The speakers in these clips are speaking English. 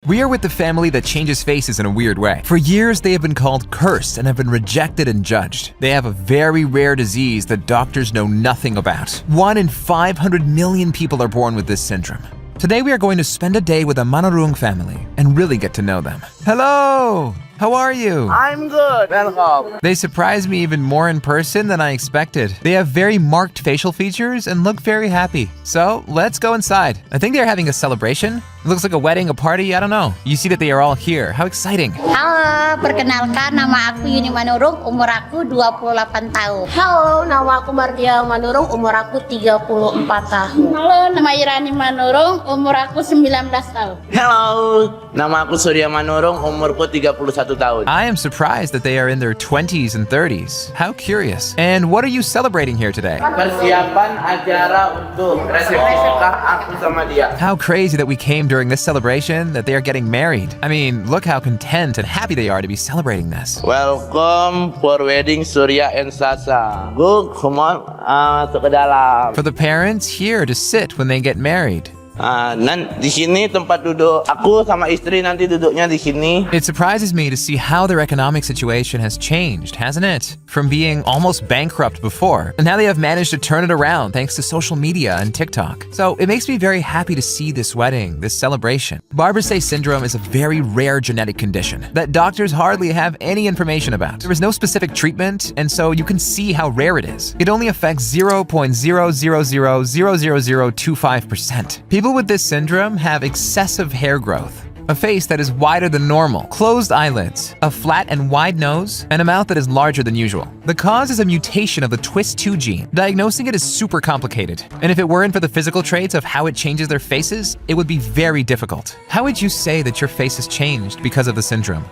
We are with the family that changes faces in a weird way. For years, they have been called cursed and have been rejected and judged. They have a very rare disease that doctors know nothing about. 1 in 500 million people are born with this syndrome. Today, we are going to spend a day with the Manurung family and really get to know them. Hello! How are you? I'm good. Welcome. They surprised me even more in person than I expected. They have very marked facial features and look very happy. So let's go inside. I think they're having a celebration. It looks like a wedding, a party, I don't know. You see that they are all here. How exciting. Halo, perkenalkan nama aku Yuni Manurung, umur aku 28 tahun. Halo, nama aku Mardia Manurung, umur aku 34 tahun. Halo, nama Irani Manurung, umur aku 19 tahun. Hello. Nama aku Surya Manurung, umurku 31 tahun. I am surprised that they are in their 20s and 30s. How curious. And what are you celebrating here today? Persiapan acara untuk resepsi nikah aku sama dia. How crazy that we came during this celebration, that they are getting married. I mean, look how content and happy they are to be celebrating this. Welcome for wedding Surya and Sasa. Go, come on, masuk ke dalam. For the parents here to sit when they get married. Di sini tempat duduk aku sama istri nanti duduknya di sini. It surprises me to see how their economic situation has changed, hasn't it? From being almost bankrupt before, and now they have managed to turn it around thanks to social media and TikTok. So it makes me very happy to see this wedding, this celebration. Barber-Say syndrome is a very rare genetic condition that doctors hardly have any information about. There is no specific treatment, and so you can see how rare it is. It only affects 0.000000025%. People with this syndrome have excessive hair growth, a face that is wider than normal, closed eyelids, a flat and wide nose, and a mouth that is larger than usual. The cause is a mutation of the TWIST2 gene. Diagnosing it is super complicated, and if it weren't for the physical traits of how it changes their faces, it would be very difficult. How would you say that your face has changed because of the syndrome?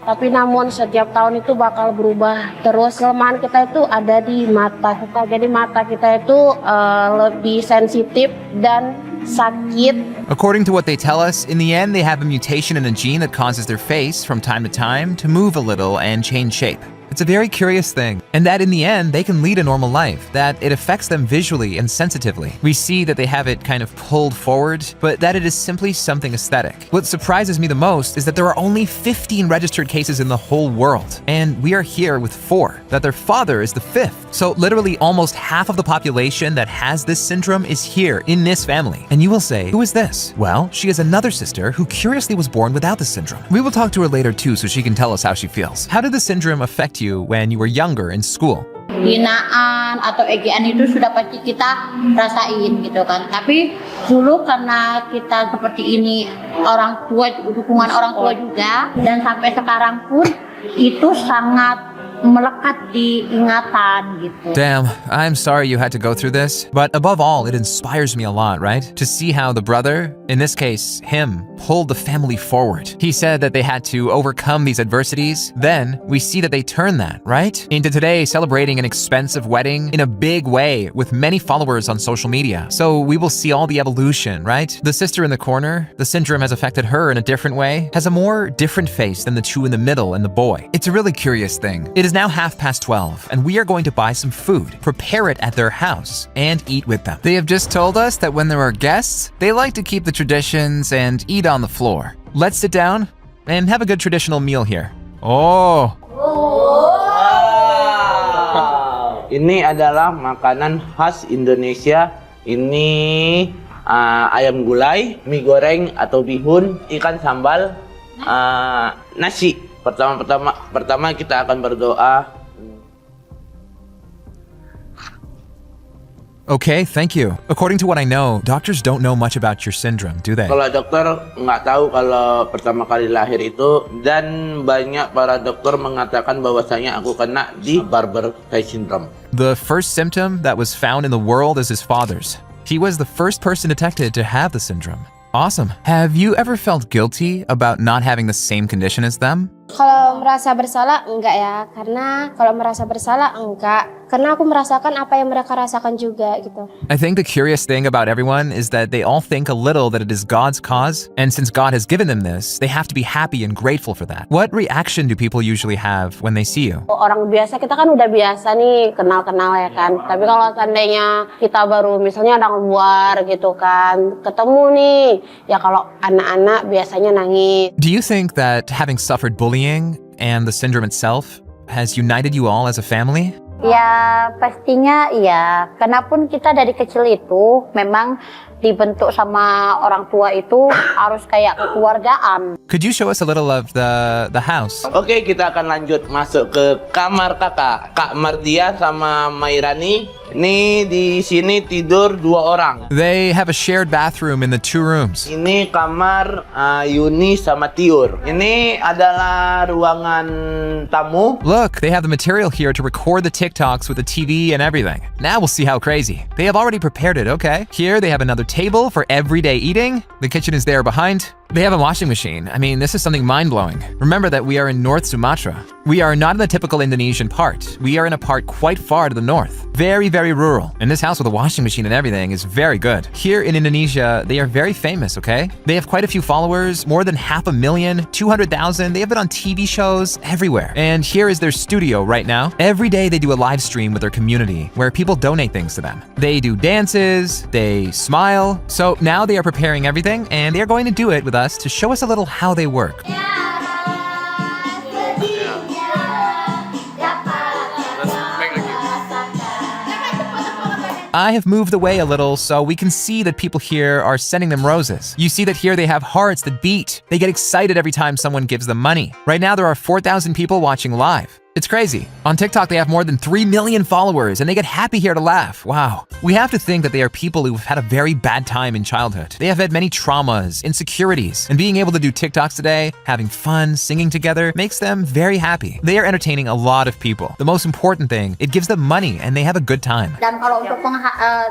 Tapi namun setiap tahun itu bakal berubah. Terus kelemahan kita itu ada di mata kita. Jadi mata kita itu lebih sensitif dan sakit. According to what they tell us, in the end they have a mutation in a gene that causes their face from time to move a little and change shape. It's a very curious thing, and that in the end, they can lead a normal life, that it affects them visually and sensitively. We see that they have it kind of pulled forward, but that it is simply something aesthetic. What surprises me the most is that there are only 15 registered cases in the whole world, and we are here with 4, that their father is the 5th. So literally almost half of the population that has this syndrome is here in this family. And you will say, who is this? Well, she is another sister who curiously was born without the syndrome. We will talk to her later too so she can tell us how she feels. How did the syndrome affect you when you were younger in school? Hinaan atau ejean itu sudah pasti kita rasain gitu kan. Tapi dulu karena kita seperti ini, orang tua, dukungan orang tua juga, dan sampai sekarang pun itu sangat melekat di ingatan gitu. Damn, I'm sorry you had to go through this, but above all, it inspires me a lot, right? To see how the brother, in this case, him, pulled the family forward. He said that they had to overcome these adversities. Then we see that they turned that, right? Into today celebrating an expensive wedding in a big way with many followers on social media. So we will see all the evolution, right? The sister in the corner, the syndrome has affected her in a different way, has a more different face than the two in the middle and the boy. It's a really curious thing. It is now 12:30, and we are going to buy some food, prepare it at their house, and eat with them. They have just told us that when there are guests, they like to keep the traditions and eat on the floor. Let's sit down and have a good traditional meal here. Oh! Wow. Ini adalah makanan khas Indonesia. Ini ayam gulai, mie goreng atau bihun, ikan sambal, nasi. Pertama kita akan berdoa. Okay, thank you. According to what I know, doctors don't know much about your syndrome, do they? Kalau dokter nggak tahu kalau pertama kali lahir itu, dan banyak para dokter mengatakan bahwasanya aku kena di Barber-Say syndrome. The first symptom that was found in the world is his father's. He was the first person detected to have the syndrome. Awesome. Have you ever felt guilty about not having the same condition as them? Kalau merasa bersalah enggak ya, karena kalau merasa bersalah enggak, karena aku merasakan apa yang mereka rasakan juga gitu. I think the curious thing about everyone is that they all think a little that it is God's cause, and since God has given them this, they have to be happy and grateful for that. What reaction do people usually have when they see you? Orang biasa kita kan udah biasa nih kenal-kenal ya kan. Tapi kalau seandainya kita baru misalnya orang luar gitu kan, ketemu nih, ya kalau anak-anak biasanya nangis. Do you think that having suffered bullying and the syndrome itself has united you all as a family? Ya pastinya iya, karena pun kita dari kecil itu memang dibentuk sama orang tua itu harus kayak kekeluargaan. Could you show us a little of the house? Oke, kita akan lanjut masuk ke kamar kakak. Kak Martia sama Mairani. Ini di sini tidur 2 orang. They have a shared bathroom in the 2 rooms. Ini kamar Yuni sama Tiur. Ini adalah ruangan tamu. Look, they have the material here to record the TikToks with the TV and everything. Now we'll see how crazy. They have already prepared it, okay? Here they have another table for everyday eating. The kitchen is there behind. They have a washing machine. I mean, this is something mind-blowing. Remember that we are in North Sumatra. We are not in the typical Indonesian part. We are in a part quite far to the north. Very, very rural. And this house with a washing machine and everything is very good. Here in Indonesia, they are very famous, okay? They have quite a few followers, more than 500,000, 200,000. They have been on TV shows everywhere. And here is their studio right now. Every day they do a live stream with their community where people donate things to them. They do dances, they smile. So now they are preparing everything and they are going to do it with us to show us a little how they work. I have moved away a little so we can see that people here are sending them roses. You see that here they have hearts that beat. They get excited every time someone gives them money. Right now there are 4,000 people watching live. It's crazy. On TikTok, they have more than 3 million followers and they get happy here to laugh. Wow. We have to think that they are people who've had a very bad time in childhood. They have had many traumas, insecurities, and being able to do TikToks today, having fun, singing together, makes them very happy. They are entertaining a lot of people. The most important thing, it gives them money and they have a good time. Dan kalau untuk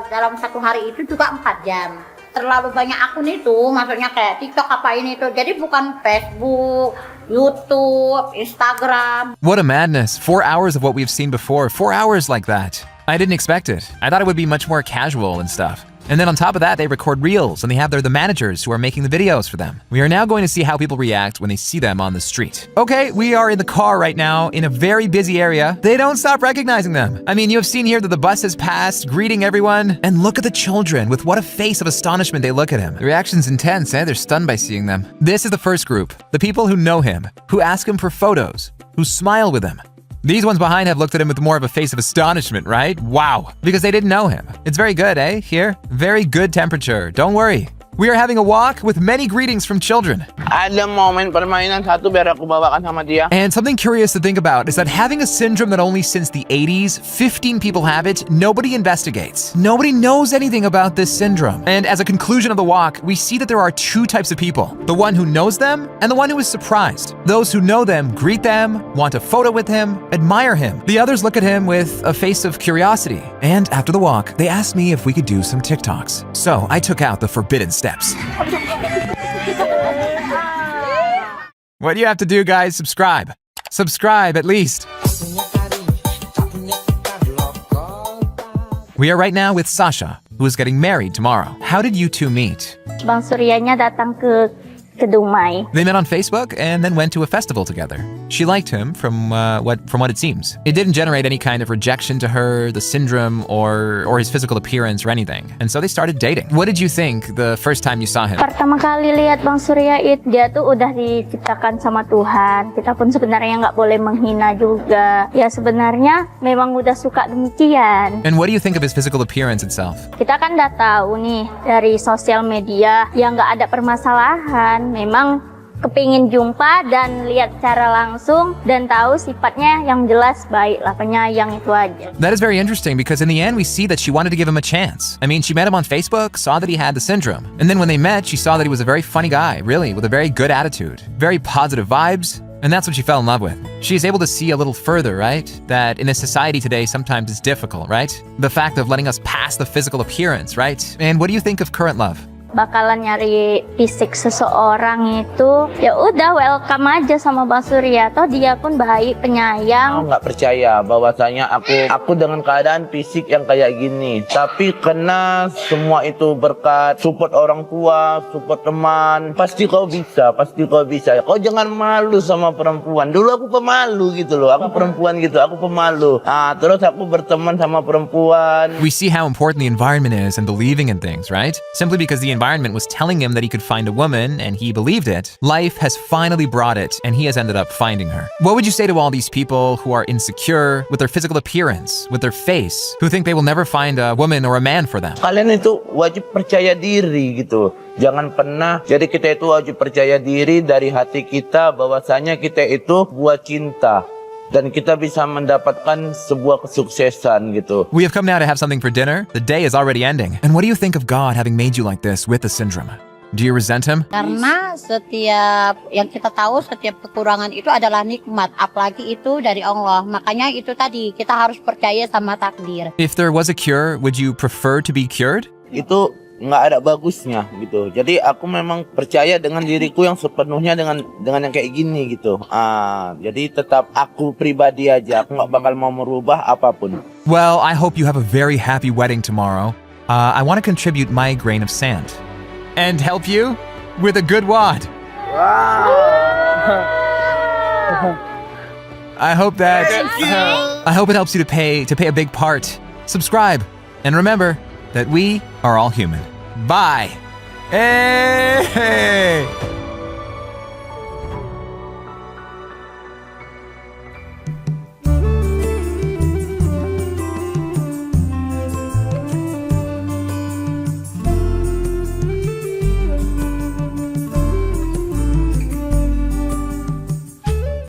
dalam satu hari itu juga 4 jam. Terlalu banyak akun itu, maksudnya kayak TikTok apa ini itu. Jadi bukan Facebook, YouTube, Instagram. What a madness. 4 hours of what we've seen before. 4 hours like that. I didn't expect it. I thought it would be much more casual and stuff. And then on top of that, they record reels and they have the managers who are making the videos for them. We are now going to see how people react when they see them on the street. Okay, we are in the car right now in a very busy area. They don't stop recognizing them. I mean, you have seen here that the bus has passed, greeting everyone. And look at the children with what a face of astonishment they look at him. The reaction's intense, eh? They're stunned by seeing them. This is the first group, the people who know him, who ask him for photos, who smile with him. These ones behind have looked at him with more of a face of astonishment, right? Wow. Because they didn't know him. It's very good, eh? Here. Very good temperature. Don't worry. We are having a walk with many greetings from children. Ada momen permainan satu biar aku bawakan sama dia. And something curious to think about is that having a syndrome that only since the 80s, 15 people have it, nobody investigates. Nobody knows anything about this syndrome. And as a conclusion of the walk, we see that there are 2 types of people. The one who knows them and the one who is surprised. Those who know them greet them, want a photo with him, admire him. The others look at him with a face of curiosity. And after the walk, they asked me if we could do some TikToks. So I took out the forbidden steps. What do you have to do, guys? Subscribe. Subscribe, at least. We are right now with Sasha, who is getting married tomorrow. How did you 2 meet? Bang Suryanya datang ke Dumai. They met on Facebook and then went to a festival together. She liked him from what it seems. It didn't generate any kind of rejection to her, the syndrome, or his physical appearance or anything. And so they started dating. What did you think the first time you saw him? Pertama kali lihat Bang Surya dia tuh udah diciptakan sama Tuhan. Kita pun sebenarnya nggak boleh menghina juga. Ya sebenarnya memang udah suka demikian. And what do you think of his physical appearance itself? Kita kan udah tahu nih dari sosial media yang nggak ada permasalahan. Memang kepingin jumpa dan lihat secara langsung dan tahu sifatnya yang jelas baik lah, penyayang itu aja. That is very interesting because in the end we see that she wanted to give him a chance. I mean, she met him on Facebook, saw that he had the syndrome. And then when they met, she saw that he was a very funny guy, really, with a very good attitude, very positive vibes. And that's what she fell in love with. She is able to see a little further, right? That in a society today, sometimes it's difficult, right? The fact of letting us pass the physical appearance, right? And what do you think of current love? bakalan nyari fisik seseorang itu, ya udah welcome aja sama Bang Surya. Toh dia pun baik, penyayang. Aku nggak percaya bahwasanya aku dengan keadaan fisik yang kayak gini, tapi kena semua itu berkat support orang tua, support teman. Pasti kau bisa, pasti kau bisa. Kau jangan malu sama perempuan. Dulu aku pemalu gitu loh, aku perempuan gitu, aku pemalu. Terus aku berteman sama perempuan. We see how important the environment is and believing in things, right? Simply because the environment was telling him that he could find a woman and he believed it, life has finally brought it and he has ended up finding her. What would you say to all these people who are insecure with their physical appearance, with their face, who think they will never find a woman or a man for them? Kalian itu wajib percaya diri gitu. Jangan pernah, jadi kita itu wajib percaya diri dari hati kita bahwasanya kita itu buat cinta. Dan kita bisa mendapatkan sebuah kesuksesan gitu. We have come now to have something for dinner. The day is already ending. And what do you think of God having made you like this with the syndrome? Do you resent him? Karena setiap yang kita tahu, setiap kekurangan itu adalah nikmat, apalagi itu dari Allah. Makanya itu tadi, kita harus percaya sama takdir. If there was a cure, would you prefer to be cured? Itu nggak ada bagusnya gitu. Jadi aku memang percaya dengan diriku yang sepenuhnya dengan yang kayak gini gitu. Jadi tetap aku pribadi aja. Aku nggak bakal mau merubah apapun. Well, I hope you have a very happy wedding tomorrow. I want to contribute my grain of sand and help you with a good wad. Wow. I hope it helps you to pay a big part. Subscribe and remember that we are all human. Bye. Hey!